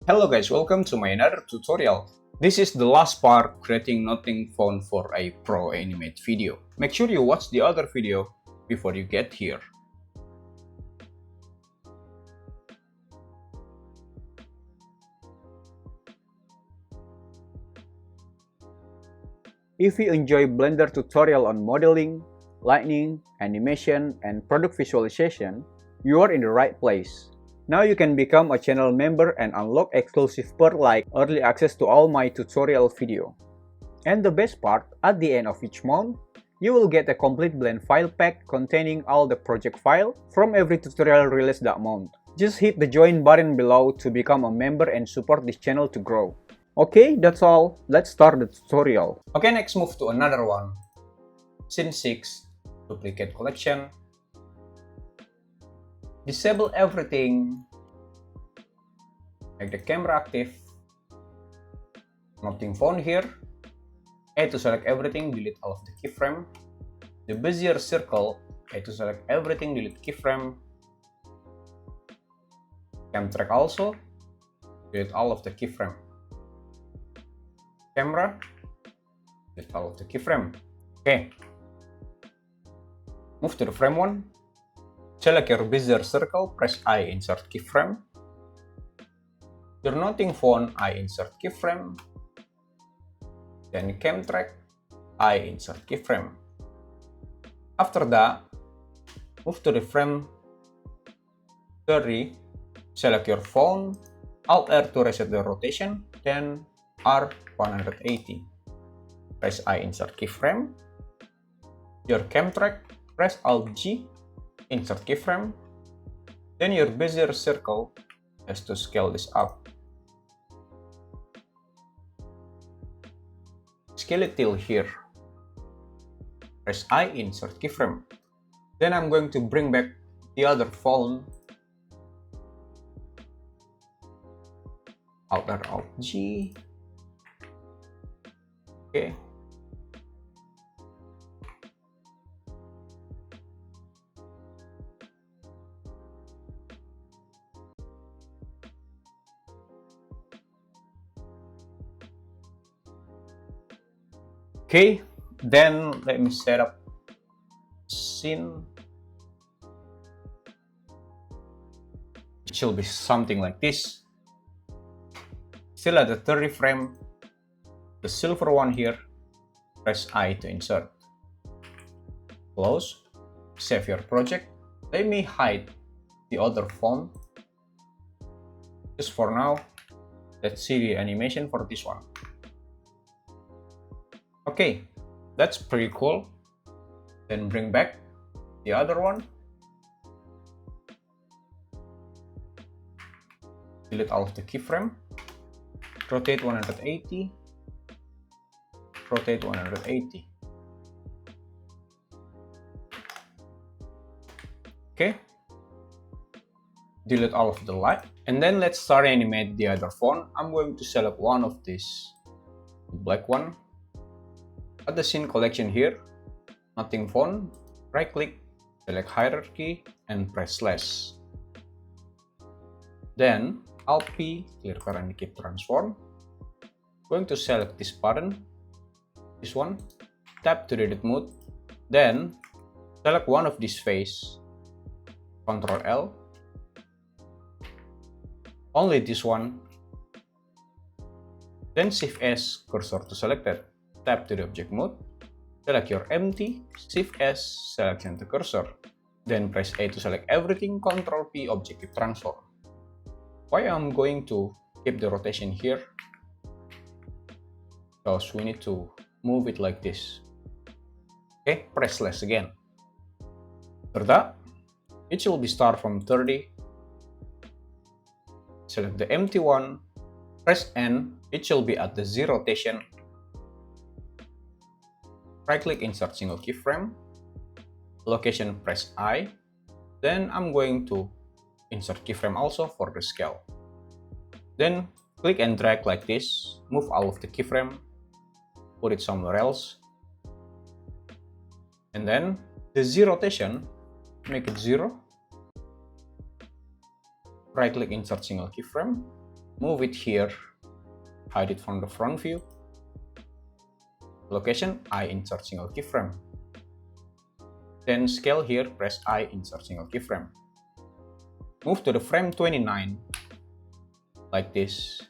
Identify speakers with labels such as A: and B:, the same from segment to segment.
A: Hello guys, welcome to my another tutorial. This is the last part creating nothing font for a pro animate video. Make sure you watch the other video before you get here. If you enjoy Blender tutorial on modeling, lighting, animation, and product visualization, you are in the right place. Now you can become a channel member and unlock exclusive perks like early access to all my tutorial video. And the best part, at the end of each month, you will get a complete blend file pack containing all the project file from every tutorial released that month. Just hit the join button below to become a member and support this channel to grow. Okay, that's all. Let's start the tutorial. Okay, next move to another one. Scene 6, duplicate collection. Disable everything. Make the camera active. Nothing found here. A to select everything, delete all of the keyframe. The Bezier circle, A to select everything, delete keyframe. Cam track also, delete all of the keyframe. Camera, delete all of the keyframe. Okay. Move to the frame 1. Select your Bezier circle, press I, insert keyframe. Your nothing font, I insert keyframe. Then cam track, I insert keyframe. After that, move to the frame 30, select your font, Alt R to reset the rotation, then R 180. Press I, insert keyframe. Your cam track, press Alt G, insert keyframe. Then your Bezier circle has to scale this up. Scale it till here. Press I, insert keyframe. Then I'm going to bring back the other font. Alt R, Alt G. Okay. Okay, then let me set up scene. It should be something like this. Still at the 30 frame, the silver one here, press I to insert. Close, save your project. Let me hide the other font. Just for now, let's see the animation for this one. Okay, that's pretty cool. Then bring back the other one. Delete all of the keyframe. Rotate 180. Rotate 180. Okay. Delete all of the light. And then let's start animate the other font. I'm going to select one of these, black one. At the scene collection here, nothing font, right click, select hierarchy, and press slash. Then Alt P, clear current keep transform. Going to select this button, this one, tap to the edit mode, then select one of these face, Ctrl L, only this one, then Shift S cursor to selected. Tap to the object mode, select your empty, Shift S, selection to cursor. Then press A to select everything, Ctrl P, objective transform. Why I'm going to keep the rotation here? Because we need to move it like this. Okay, press slash again. After that, it will be start from 30. Select the empty one, press N, it shall be at the Z rotation. Right click, insert single keyframe, location press I, then I'm going to insert keyframe also for the scale. Then click and drag like this, move all of the keyframe, put it somewhere else. And then the Z rotation, make it 0. Right click, insert single keyframe, move it here, hide it from the front view. Location, I insert single keyframe. Then scale here, press I, insert single keyframe. Move to the frame 29, like this.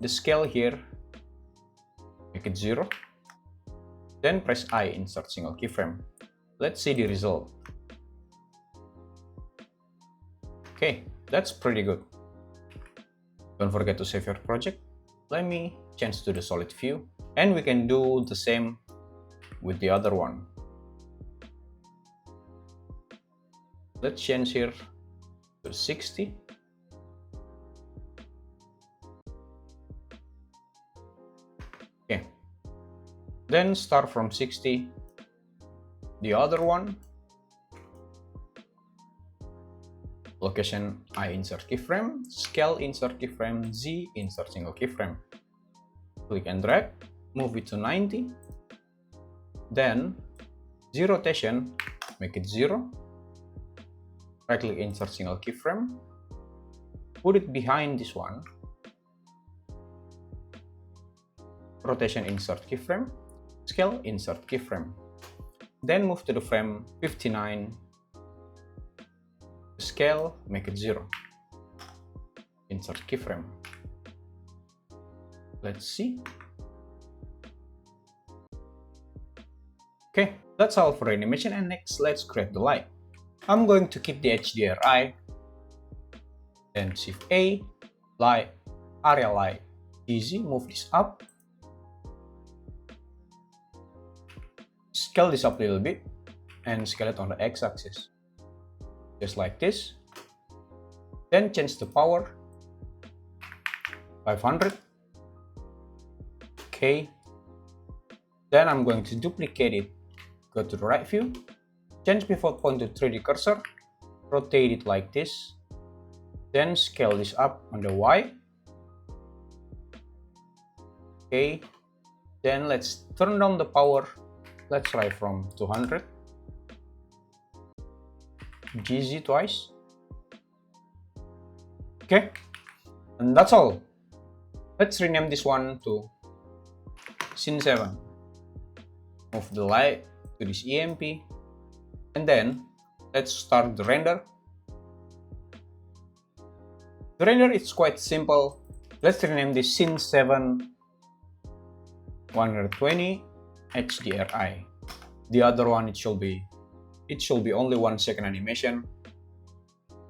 A: The scale here, make it 0. Then press I, insert single keyframe. Let's see the result. Okay, that's pretty good. Don't forget to save your project. Let me change to the solid view. And we can do the same with the other one. Let's change here to 60. Okay. Then start from 60. The other one. Location, I insert keyframe. Scale, insert keyframe. Z, insert single keyframe. Click and drag. Move it to 90. Then, Z rotation, make it 0. Right click, insert single keyframe. Put it behind this one. Rotation, insert keyframe. Scale, insert keyframe. Then move to the frame 59. Scale, make it 0. Insert keyframe. Let's see. Okay, that's all for animation, and next let's create the light. I'm going to keep the HDRI, then Shift A, light, area light, easy, move this up. Scale this up a little bit and scale it on the x-axis. Just like this. Then change the power, 500. Okay. Then I'm going to duplicate it. Go to the right view, change pivot point to 3D cursor, rotate it like this, then scale this up on the Y. Okay, then let's turn down the power. Let's try from 200. GZ twice. Okay, and that's all. Let's rename this one to Scene 7. Move the light to this EMP, and then let's start the render. The render is quite simple. Let's rename this Scene 7 120 HDRI. The other one, it should be only 1 second animation.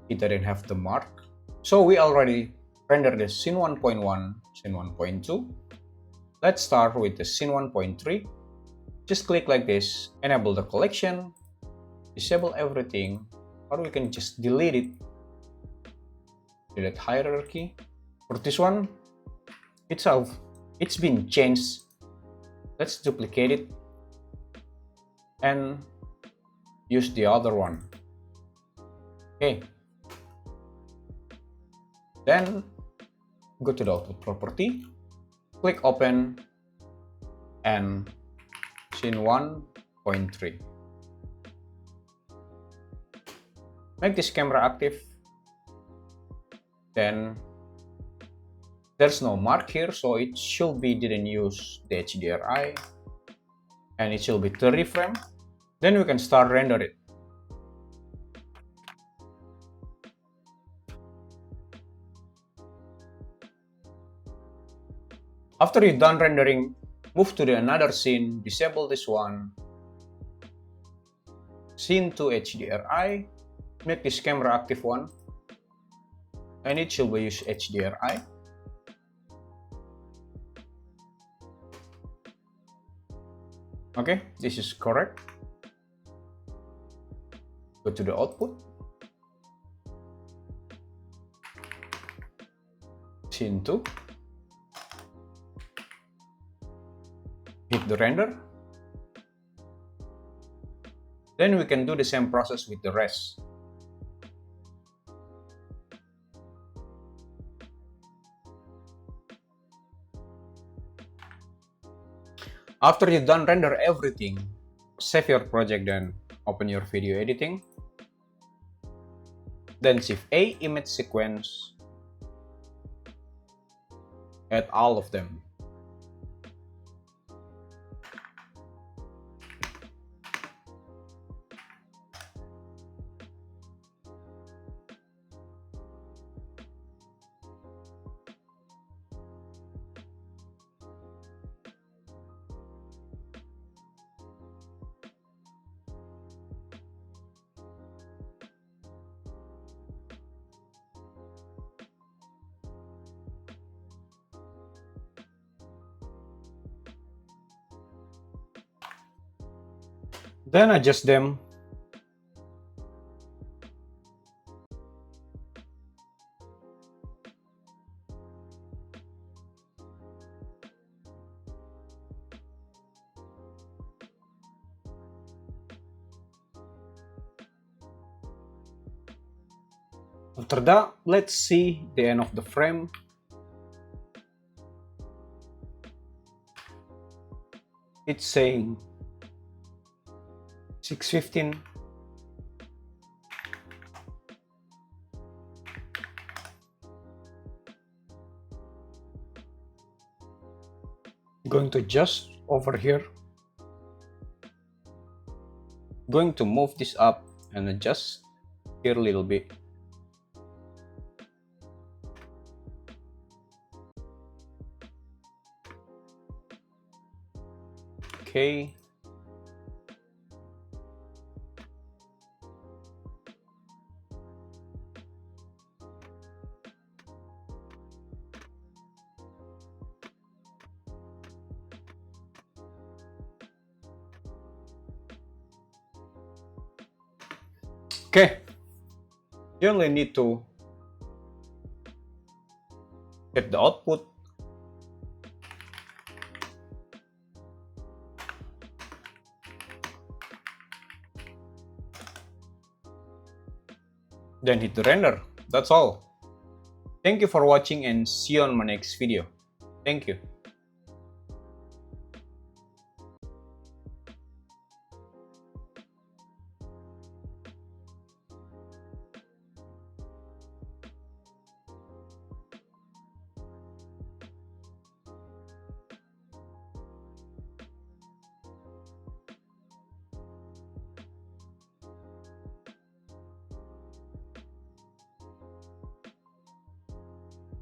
A: It didn't have the mark. So we already rendered the scene 1.1, scene 1.2. Let's start with the scene 1.3. Just click like this, enable the collection, disable everything, or we can just delete it. Delete hierarchy. For this one, it's been changed. Let's duplicate it and use the other one. Okay. Then go to the output property, click open, and scene 1.3. Make this camera active. Then there's no mark here, so it should be didn't use the HDRI, and it should be 30 frame. Then we can start render it. After you're done rendering, move to the another scene, disable this one. Scene 2 HDRI, make this camera active one, and it should be use HDRI. Okay, this is correct. Go to the output. Scene 2. Hit the render. Then we can do the same process with the rest. After you've done render everything, save your project and open your video editing. Then Shift A, image sequence. Add all of them. Then adjust them. After that, let's see the end of the frame. It's saying 6:15. Going to adjust over here. Going to move this up and adjust here a little bit. Okay. Okay. You only need to get the output. Then hit the render. That's all. Thank you for watching and see you on my next video. Thank you.